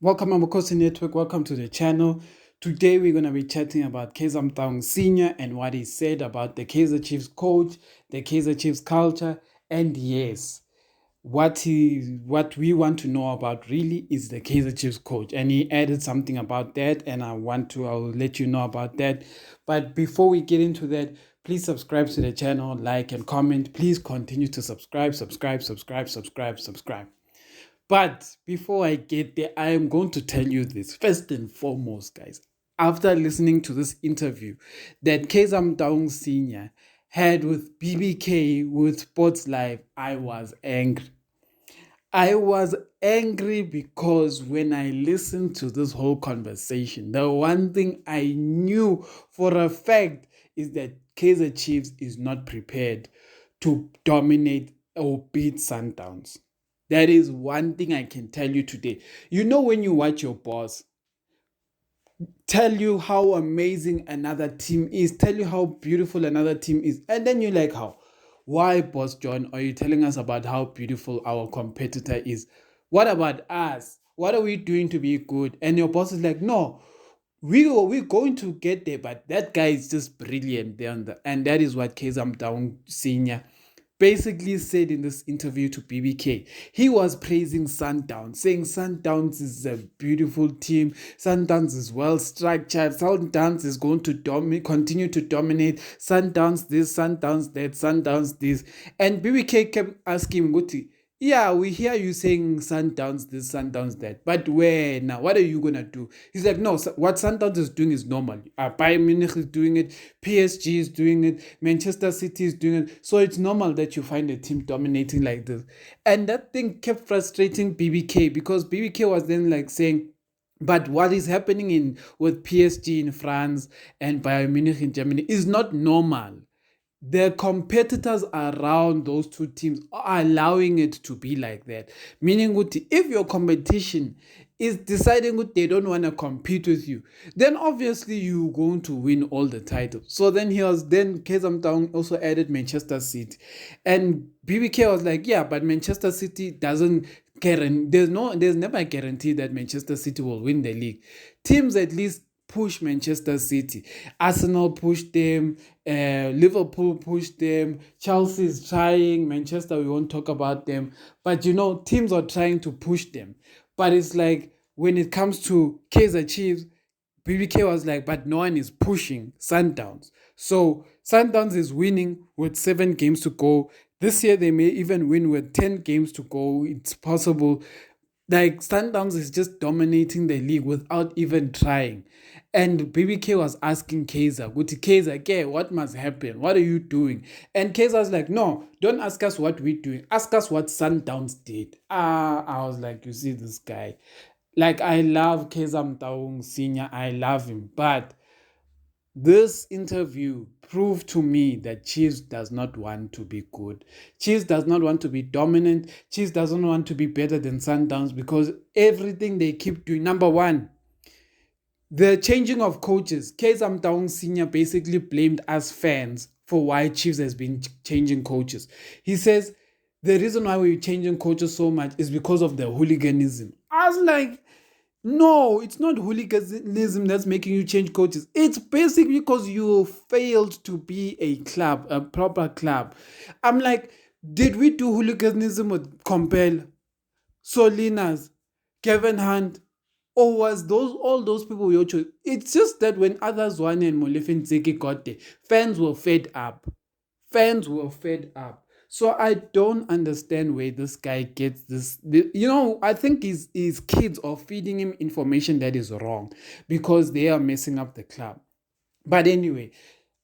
Welcome, Amakhosi Network. Welcome to the channel. Today, we're going to be chatting about Kaizer Motaung Senior and what he said about the Kaizer Chiefs coach, the Kaizer Chiefs culture, and yes, what we want to know about really is the Kaizer Chiefs coach. And he added something about that, and I'll let you know about that. But before we get into that, please subscribe to the channel, like and comment. Please continue to subscribe. But before I get there, I am going to tell you this first and foremost, guys. After listening to this interview that Kaizer Motaung Senior had with BBK with Sports Live, I was angry. I was angry because when I listened to this whole conversation, the one thing I knew for a fact is that Kaizer Chiefs is not prepared to dominate or beat Sundowns. That is one thing I can tell you today. You know, when you watch your boss tell you how amazing another team is, tell you how beautiful another team is, and then you're like, how? Why, Boss John, are you telling us about how beautiful our competitor is? What about us? What are we doing to be good? And your boss is like, no, we're going to get there, but that guy is just brilliant there. And that is what Kaizer Motaung Senior basically said in this interview to BBK. He was praising Sundowns, saying Sundowns is a beautiful team. Sundowns is well structured. Sundowns is going to continue to dominate. Sundowns this, Sundowns that, Sundowns this. And BBK kept asking Guti, yeah, we hear you saying Sundowns this, Sundowns that, but where now? What are you gonna do? He's like, no, what Sundowns is doing is normal. Bayern Munich is doing it, PSG is doing it, Manchester City is doing it. So it's normal that you find a team dominating like this. And that thing kept frustrating BBK because BBK was then like saying, but what is happening in with PSG in France and Bayern Munich in Germany is not normal. The competitors around those two teams are allowing it to be like that. Meaning, if your competition is deciding that they don't want to compete with you, then obviously you're going to win all the titles. So then Kaizer Motaung also added Manchester City. And BBK was like, yeah, but Manchester City doesn't guarantee, there's never a guarantee that Manchester City will win the league. Teams at least push Manchester City. Arsenal pushed them. Liverpool pushed them. Chelsea is trying. Manchester, we won't talk about them. But teams are trying to push them. But it's like when it comes to Kaizer Chiefs, BBK was like, but no one is pushing Sundowns. So Sundowns is winning with 7 games to go. This year they may even win with 10 games to go. It's possible. Like Sundowns is just dominating the league without even trying. And BBK was asking Kaizer, Kaizer, okay, what must happen? What are you doing? And Kaizer was like, no, don't ask us what we're doing. Ask us what Sundowns did. I was like, you see this guy. Like, I love Kaizer Motaung Senior. I love him. But this interview proved to me that Chiefs does not want to be good. Chiefs does not want to be dominant. Chiefs doesn't want to be better than Sundowns because everything they keep doing. Number one, the changing of coaches. Kaizer Motaung Senior basically blamed us fans for why Chiefs has been changing coaches. He says the reason why we're changing coaches so much is because of the hooliganism. I was like, no, it's not hooliganism that's making you change coaches. It's basically because you failed to be a club, a proper club. I'm like, did we do hooliganism with Compel, Solinas, Kevin Hunt, or was all those people your choice? It's just that when others Zwane and Molefi Zwane got there, fans were fed up. Fans were fed up. So I don't understand where this guy gets this. I think his kids are feeding him information that is wrong because they are messing up the club. But anyway,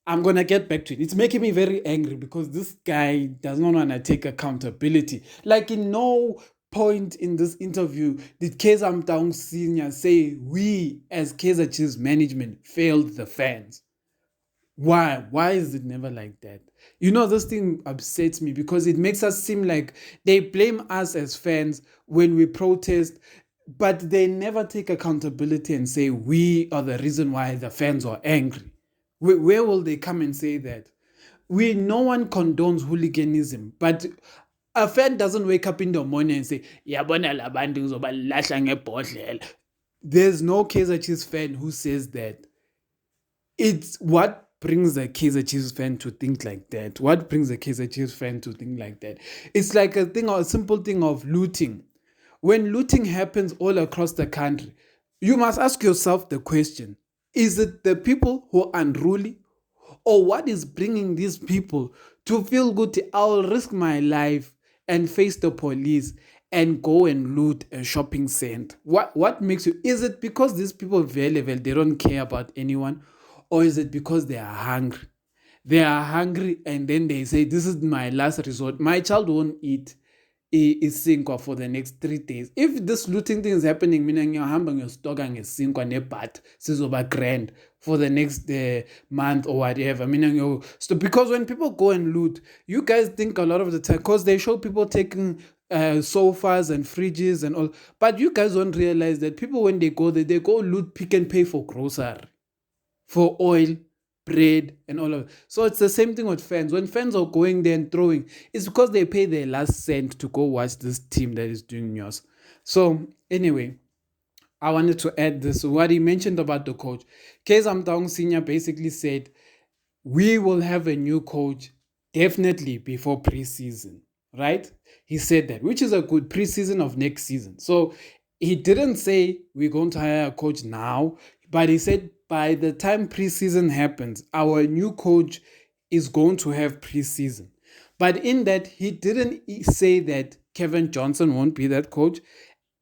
I'm going to get back to it. It's making me very angry because this guy does not want to take accountability. Like, in no point in this interview did Kaizer Motaung Senior say we as Kaizer Chiefs management failed the fans. Why? Why is it never like that? This thing upsets me because it makes us seem like they blame us as fans when we protest, but they never take accountability and say we are the reason why the fans are angry. Where will they come and say that? No one condones hooliganism, but a fan doesn't wake up in the morning and say, "Yabona labantu ngizobalahla ngebhodlela." there's no Kaizer Chiefs fan who says that. It's what brings a Kaizer Chiefs fan to think like that. What brings a Kaizer Chiefs fan to think like that? It's like a thing, or a simple thing of looting. When looting happens all across the country, you must ask yourself the question: is it the people who are unruly, or what is bringing these people to feel good? I'll risk my life and face the police and go and loot a shopping center. What makes you? Is it because these people they don't care about anyone, or is it because they are hungry? They are hungry and then they say, this is my last resort. My child won't eat isinkwa for the next 3 days. If this looting thing is happening, mina ngiyahamba ngiyostoka ngesinkwa nebhat sizoba grand for the next month or whatever. Because when people go and loot, you guys think a lot of the time, because they show people taking sofas and fridges and all, but you guys don't realize that people, when they go there, they go loot, Pick and Pay for grocery, for oil, bread, and all of it. So it's the same thing with fans. When fans are going there and throwing, it's because they pay their last cent to go watch this team that is doing news. So anyway, I wanted to add this. What he mentioned about the coach. Kaizer Motaung Senior basically said, we will have a new coach definitely before preseason, right? He said that, which is a good preseason of next season. So he didn't say we're going to hire a coach now, but he said by the time preseason happens, our new coach is going to have preseason. But in that, he didn't say that Kevin Johnson won't be that coach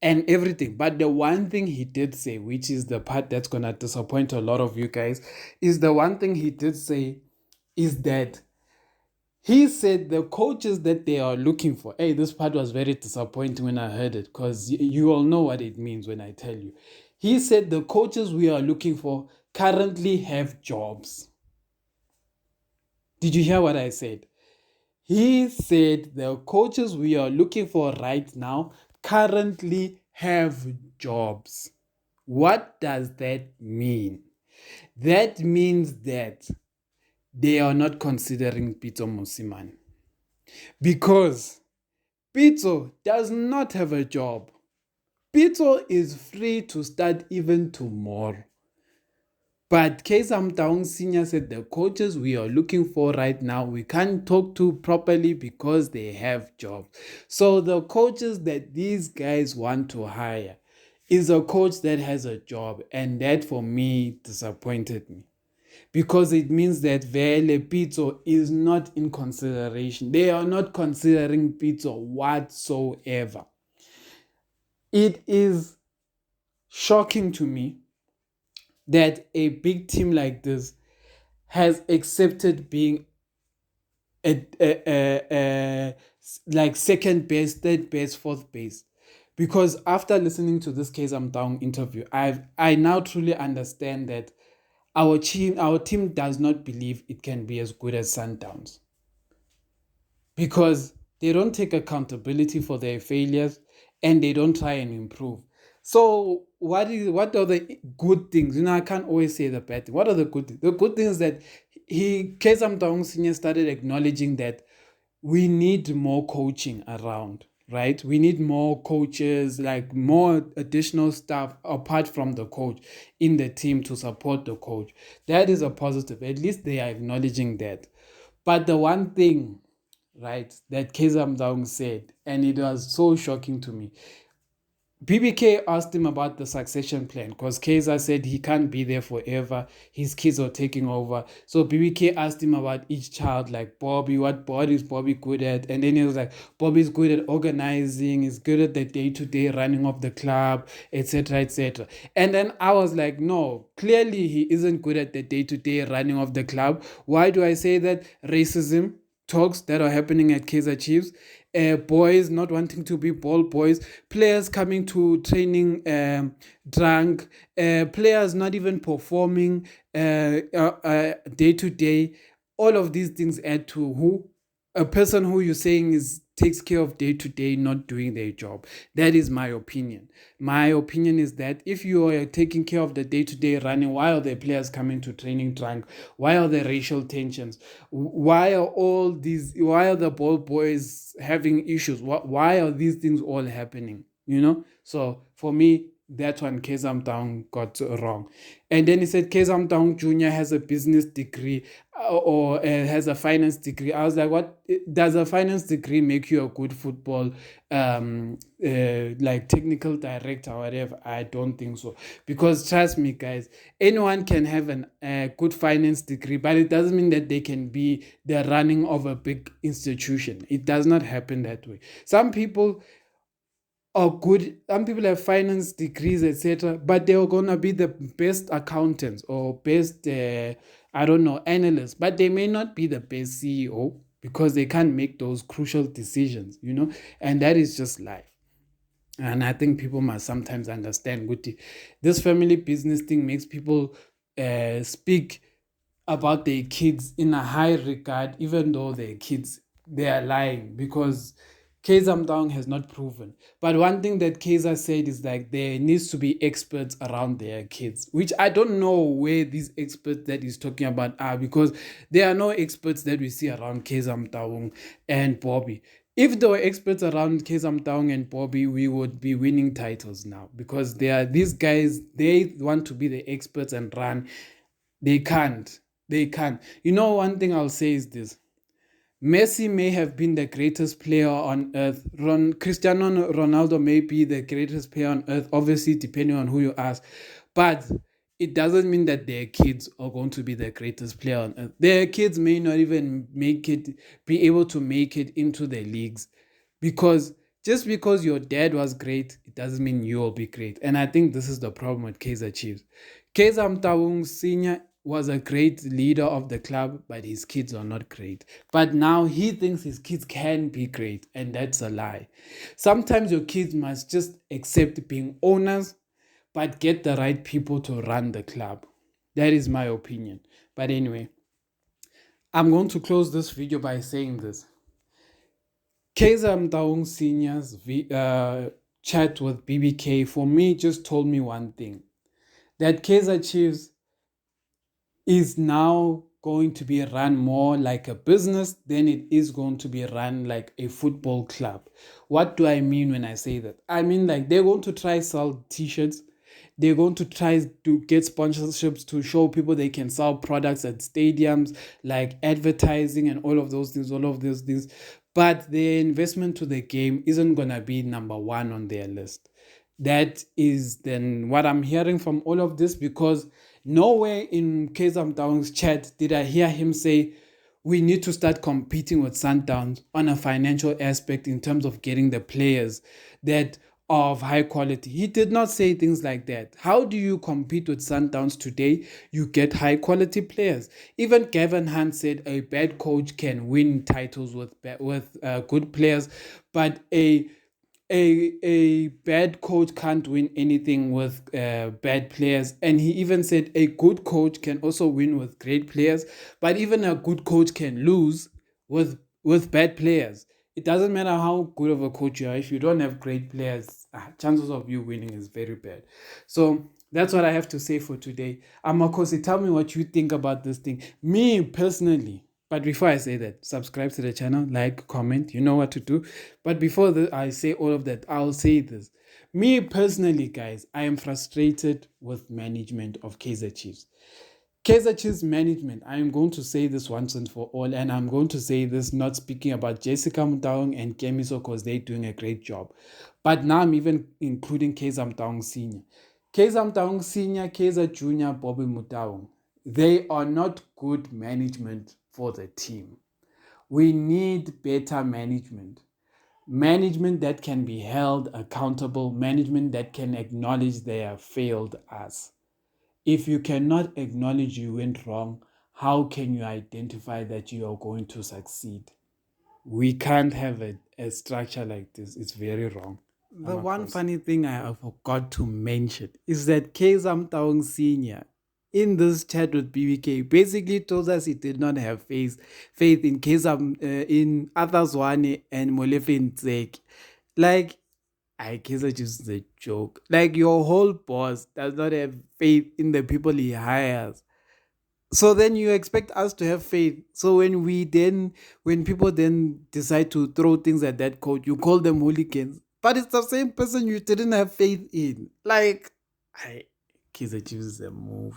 and everything. But the one thing he did say, which is the part that's going to disappoint a lot of you guys, is the one thing he did say is that he said the coaches that they are looking for. Hey, this part was very disappointing when I heard it, because you all know what it means when I tell you. He said the coaches we are looking for currently have jobs. Did you hear what I said? He said the coaches we are looking for right now currently have jobs. What does that mean? That means that they are not considering Pitso Mosimane, because Pitso does not have a job. Pitso is free to start even tomorrow. But Kaizer Motaung Senior said the coaches we are looking for right now, we can't talk to properly because they have jobs. So the coaches that these guys want to hire is a coach that has a job. And that for me disappointed me, because it means that Vele Pitso is not in consideration. They are not considering Pitso whatsoever. It is shocking to me that a big team like this has accepted being like second base, third base, fourth base. Because after listening to this Kaizer Motaung interview, I now truly understand that our team does not believe it can be as good as Sundowns, because they don't take accountability for their failures and they don't try and improve. So what are the good things? I can't always say the bad thing. What are the good things? The good things that Kaizer Motaung Senior started acknowledging that we need more coaching around, right? We need more coaches, like more additional staff apart from the coach in the team to support the coach. That is a positive. At least they are acknowledging that. But the one thing, right, that Kaizer Motaung said, and it was so shocking to me, BBK asked him about the succession plan, because Kaizer said he can't be there forever. His kids are taking over. So BBK asked him about each child, like Bobby, what is Bobby good at? And then he was like, Bobby's good at organizing, he's good at the day-to-day running of the club, etc., etc. And then I was like, no, clearly he isn't good at the day-to-day running of the club. Why do I say that? Racism talks that are happening at Kaizer Chiefs, boys not wanting to be ball boys, players coming to training drunk, players not even performing day to day. All of these things add to who a person who you're saying is takes care of day to day not doing their job. That is my opinion. My opinion is that if you are taking care of the day to day running, why are the players coming to training drunk? Why are there racial tensions? Why are the ball boys having issues? Why are these things all happening? So for me, That one Kaizer Motaung got wrong. And then he said Kaizer Motaung Jr. has a business degree or has a finance degree. I was like, what does a finance degree make you a good football like technical director or whatever? I don't think so. Because trust me, guys, anyone can have a good finance degree, but it doesn't mean that they can be the running of a big institution. It does not happen that way. Some people are good. Some people have finance degrees, etc., but they're gonna be the best accountants or best, I don't know, analysts. But they may not be the best CEO because they can't make those crucial decisions, and that is just life. And I think people must sometimes understand, Guti, this family business thing makes people speak about their kids in a high regard, even though their kids, they are lying, because Kaizer Motaung has not proven. But one thing that Kaizer said is like there needs to be experts around their kids, which I don't know where these experts that he's talking about are, because there are no experts that we see around Kaizer Motaung and Bobby. If there were experts around Kaizer Motaung and Bobby, we would be winning titles now, because they are these guys, they want to be the experts and run. They can't. They can't. One thing I'll say is this. Messi may have been the greatest player on earth. Cristiano Ronaldo may be the greatest player on earth, obviously, depending on who you ask. But it doesn't mean that their kids are going to be the greatest player on earth. Their kids may not even be able to make it into the leagues. Because just because your dad was great, it doesn't mean you'll be great. And I think this is the problem with Kaizer Chiefs. Kaizer Motaung Sr. was a great leader of the club, but his kids are not great. But now he thinks his kids can be great, and that's a lie. Sometimes your kids must just accept being owners, but get the right people to run the club. That is my opinion. But anyway, I'm going to close this video by saying this. Kaizer Motaung Senior's chat with BBK for me just told me one thing, that Kaizer Chiefs is now going to be run more like a business than it is going to be run like a football club. What do I mean when I say that? I mean, like, they're going to try sell t-shirts. They're going to try to get sponsorships to show people they can sell products at stadiums, like advertising and all of those things. But the investment to the game isn't going to be number one on their list. That is then what I'm hearing from all of this, because nowhere in Kaizer Motaung's chat did I hear him say we need to start competing with Sundowns on a financial aspect in terms of getting the players that are of high quality. He did not say things like that. How do you compete with Sundowns today? You get high quality players. Even Gavin Hunt said a bad coach can win titles with good players, but a bad coach can't win anything with bad players. And he even said a good coach can also win with great players, but even a good coach can lose with bad players. It doesn't matter how good of a coach you are. If you don't have great players, chances of you winning is very bad. So that's what I have to say for today. Amakhosi, tell me what you think about this thing. Me personally, but before I say that, subscribe to the channel, like, comment, you know what to do. But before I say all of that, I'll say this. Me personally, guys, I am frustrated with management of Kaizer Chiefs. Kaizer Chiefs management, I am going to say this once and for all, and I'm going to say this not speaking about Jessica Motaung and Kemiso because they're doing a great job. But now I'm even including Kaizer Motaung Senior. Kaizer Motaung Senior, Kaizer Junior, Bobby Motaung. They are not good management for the team. We need better management. Management that can be held accountable, management that can acknowledge they have failed us. If you cannot acknowledge you went wrong, how can you identify that you are going to succeed? We can't have a structure like this. It's very wrong. The one funny thing I forgot to mention is that Kaizer Motaung Sr. in this chat with BBK basically told us he did not have faith in in Kaizer Zwane and Molefi Zwane. Like, I guess it's just a joke. Like, your whole boss does not have faith in the people he hires. So then you expect us to have faith. So when people then decide to throw things at that coach, you call them hooligans. but it's the same person you didn't have faith in. Like, I Kaizer Chiefs is a movie.